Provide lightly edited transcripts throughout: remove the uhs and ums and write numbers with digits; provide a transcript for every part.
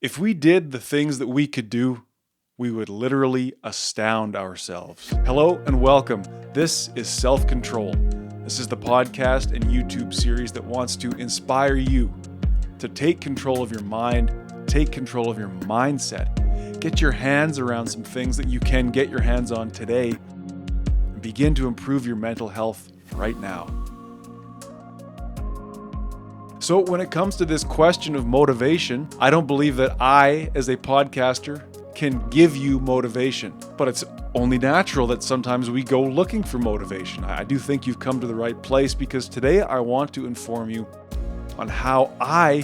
If we did the things that we could do, we would literally astound ourselves. Hello and welcome. This is Self-Control. This is the podcast and YouTube series that wants to inspire you to take control of your mind, take control of your mindset, get your hands around some things that you can get your hands on today, and begin to improve your mental health right now. So when it comes to this question of motivation, I don't believe that I, as a podcaster, can give you motivation, but it's only natural that sometimes we go looking for motivation. I do think you've come to the right place because today I want to inform you on how I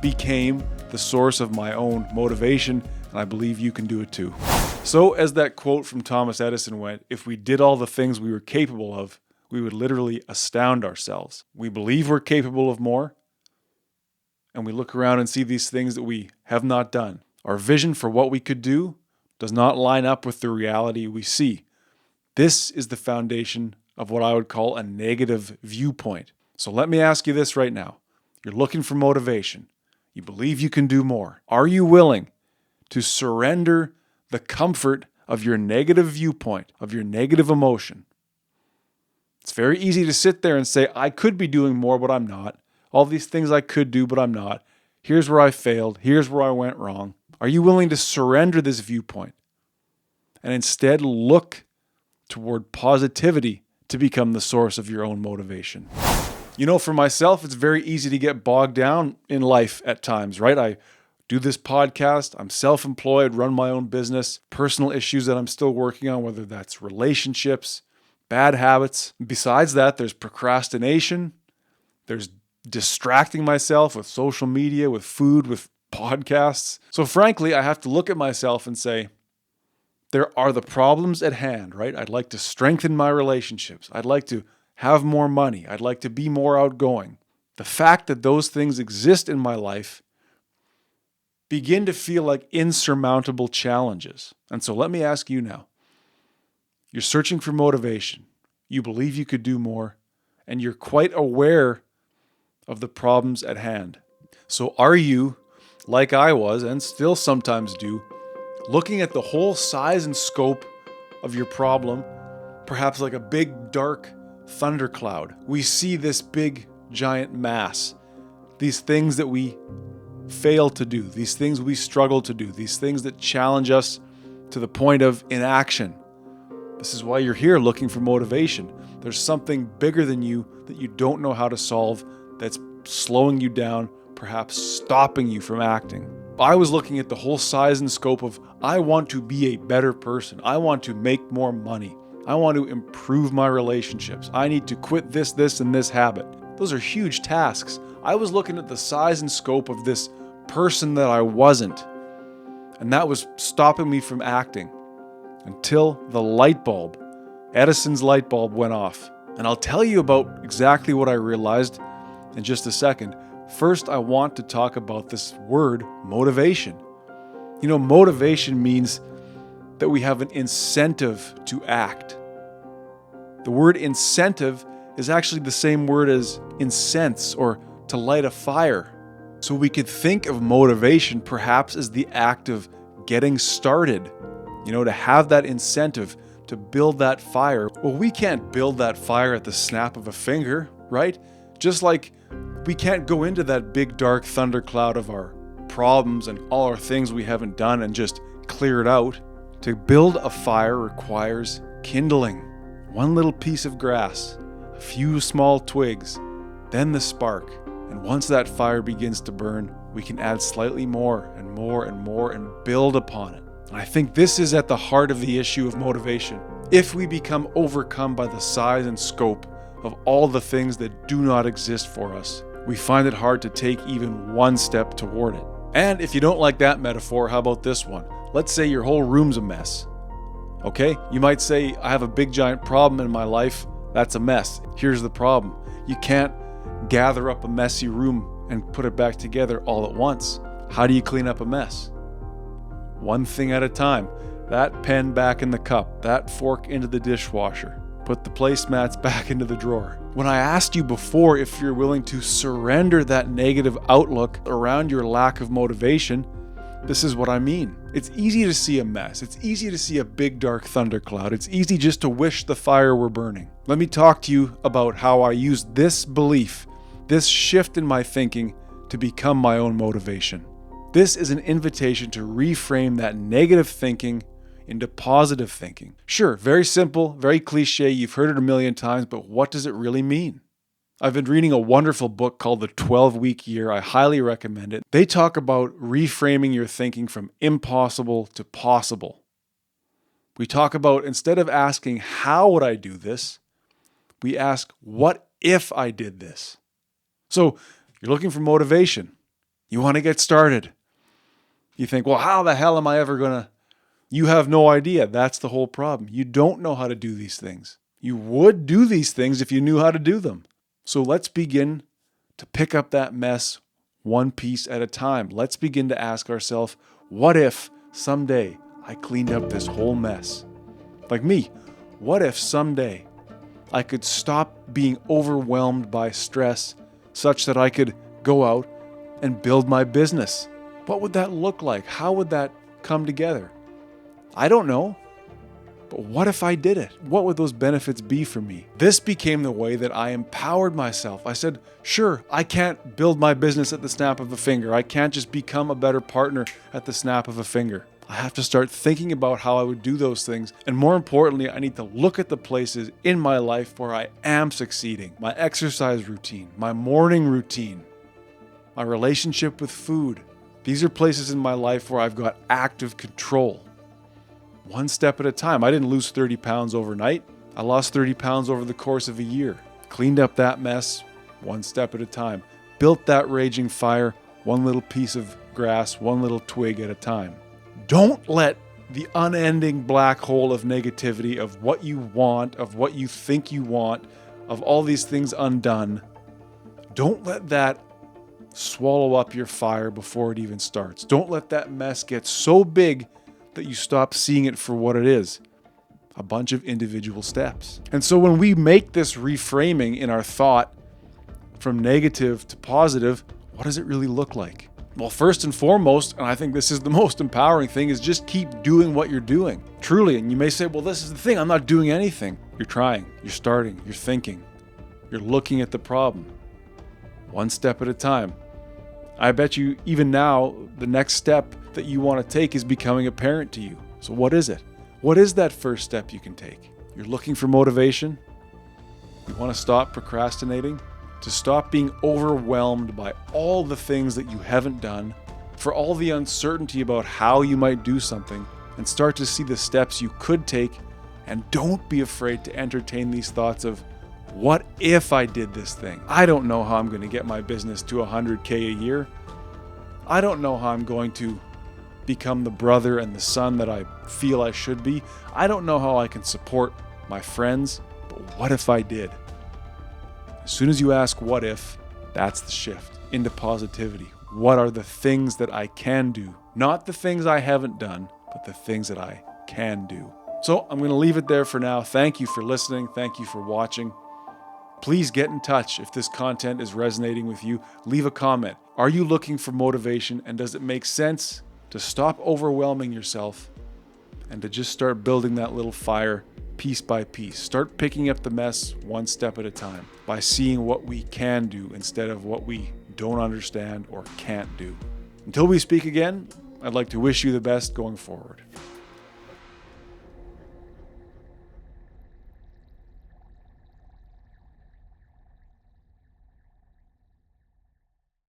became the source of my own motivation, and I believe you can do it too. So as that quote from Thomas Edison went, if we did all the things we were capable of, we would literally astound ourselves. We believe we're capable of more, and we look around and see these things that we have not done. Our vision for what we could do does not line up with the reality we see. This is the foundation of what I would call a negative viewpoint. So let me ask you this right now. You're looking for motivation. You believe you can do more. Are you willing to surrender the comfort of your negative viewpoint, of your negative emotion? It's very easy to sit there and say, I could be doing more, but I'm not. All these things I could do, but I'm not. Here's where I failed. Here's where I went wrong. Are you willing to surrender this viewpoint and instead look toward positivity to become the source of your own motivation? You know, for myself, it's very easy to get bogged down in life at times, right? I do this podcast. I'm self-employed, run my own business, personal issues that I'm still working on, whether that's relationships, bad habits. Besides that, there's procrastination. There's distracting myself with social media, with food, with podcasts. So frankly, I have to look at myself and say, there are the problems at hand, right? I'd like to strengthen my relationships. I'd like to have more money. I'd like to be more outgoing. The fact that those things exist in my life begin to feel like insurmountable challenges. And so let me ask you now. You're searching for motivation. You believe you could do more, and you're quite aware of the problems at hand. So are you, like I was and still sometimes do, looking at the whole size and scope of your problem, perhaps like a big dark thundercloud? We see this big giant mass, these things that we fail to do, these things we struggle to do, these things that challenge us to the point of inaction. This is why you're here looking for motivation. There's something bigger than you that you don't know how to solve that's slowing you down, perhaps stopping you from acting. I was looking at the whole size and scope of, I want to be a better person. I want to make more money. I want to improve my relationships. I need to quit this, and this habit. Those are huge tasks. I was looking at the size and scope of this person that I wasn't, and that was stopping me from acting until the light bulb, Edison's light bulb, went off. And I'll tell you about exactly what I realized in just a second. First, I want to talk about this word, motivation. You know, motivation means that we have an incentive to act. The word incentive is actually the same word as incense, or to light a fire. So we could think of motivation perhaps as the act of getting started, you know, to have that incentive to build that fire. Well, we can't build that fire at the snap of a finger, right? Just like we can't go into that big dark thundercloud of our problems and all our things we haven't done and just clear it out. To build a fire requires kindling. One little piece of grass, a few small twigs, then the spark. And once that fire begins to burn, we can add slightly more and more and more and build upon it. And I think this is at the heart of the issue of motivation. If we become overcome by the size and scope of all the things that do not exist for us, we find it hard to take even one step toward it. And if you don't like that metaphor, how about this one? Let's say your whole room's a mess. Okay? You might say, I have a big giant problem in my life. That's a mess. Here's the problem. You can't gather up a messy room and put it back together all at once. How do you clean up a mess? One thing at a time. That pen back in the cup, that fork into the dishwasher. Put the placemats back into the drawer. When I asked you before if you're willing to surrender that negative outlook around your lack of motivation, This is what I mean. It's easy to see a mess. It's easy to see a big dark thundercloud. It's easy just to wish the fire were burning. Let me talk to you about how I use this belief, this shift in my thinking, to become my own motivation. This is an invitation to reframe that negative thinking into positive thinking. Sure, very simple, very cliche. You've heard it a million times, but what does it really mean? I've been reading a wonderful book called The 12-Week Year. I highly recommend it. They talk about reframing your thinking from impossible to possible. We talk about, instead of asking, how would I do this? We ask, what if I did this? So you're looking for motivation. You want to get started. You think, well, how the hell am I ever going to? You have no idea. That's the whole problem. You don't know how to do these things. You would do these things if you knew how to do them. So let's begin to pick up that mess one piece at a time. Let's begin to ask ourselves, what if someday I cleaned up this whole mess? Like me, what if someday I could stop being overwhelmed by stress such that I could go out and build my business? What would that look like? How would that come together? I don't know. But what if I did it? What would those benefits be for me? This became the way that I empowered myself. I said, sure, I can't build my business at the snap of a finger. I can't just become a better partner at the snap of a finger. I have to start thinking about how I would do those things. And more importantly, I need to look at the places in my life where I am succeeding. My exercise routine, my morning routine, my relationship with food. These are places in my life where I've got active control. One step at a time. I didn't lose 30 pounds overnight. I lost 30 pounds over the course of a year. Cleaned up that mess one step at a time. Built that raging fire one little piece of grass, one little twig at a time. Don't let the unending black hole of negativity, of what you want, of what you think you want, of all these things undone, don't let that swallow up your fire before it even starts. Don't let that mess get so big that you stop seeing it for what it is, a bunch of individual steps. And so when we make this reframing in our thought from negative to positive, what does it really look like? Well, first and foremost, and I think this is the most empowering thing, is just keep doing what you're doing. Truly, and you may say, well, this is the thing, I'm not doing anything. You're trying, you're starting, you're thinking, you're looking at the problem, one step at a time. I bet you even now, the next step that you want to take is becoming a parent to you. So what is it? What is that first step you can take? You're looking for motivation? You want to stop procrastinating? To stop being overwhelmed by all the things that you haven't done, for all the uncertainty about how you might do something, and start to see the steps you could take, and don't be afraid to entertain these thoughts of, what if I did this thing? I don't know how I'm going to get my business to 100K a year. I don't know how I'm going to become the brother and the son that I feel I should be. I don't know how I can support my friends, but what if I did? As soon as you ask what if, that's the shift into positivity. What are the things that I can do? Not the things I haven't done, but the things that I can do. So I'm going to leave it there for now. Thank you for listening. Thank you for watching. Please get in touch if this content is resonating with you. Leave a comment. Are you looking for motivation, and does it make sense to stop overwhelming yourself and to just start building that little fire piece by piece? Start picking up the mess one step at a time by seeing what we can do instead of what we don't understand or can't do. Until we speak again, I'd like to wish you the best going forward.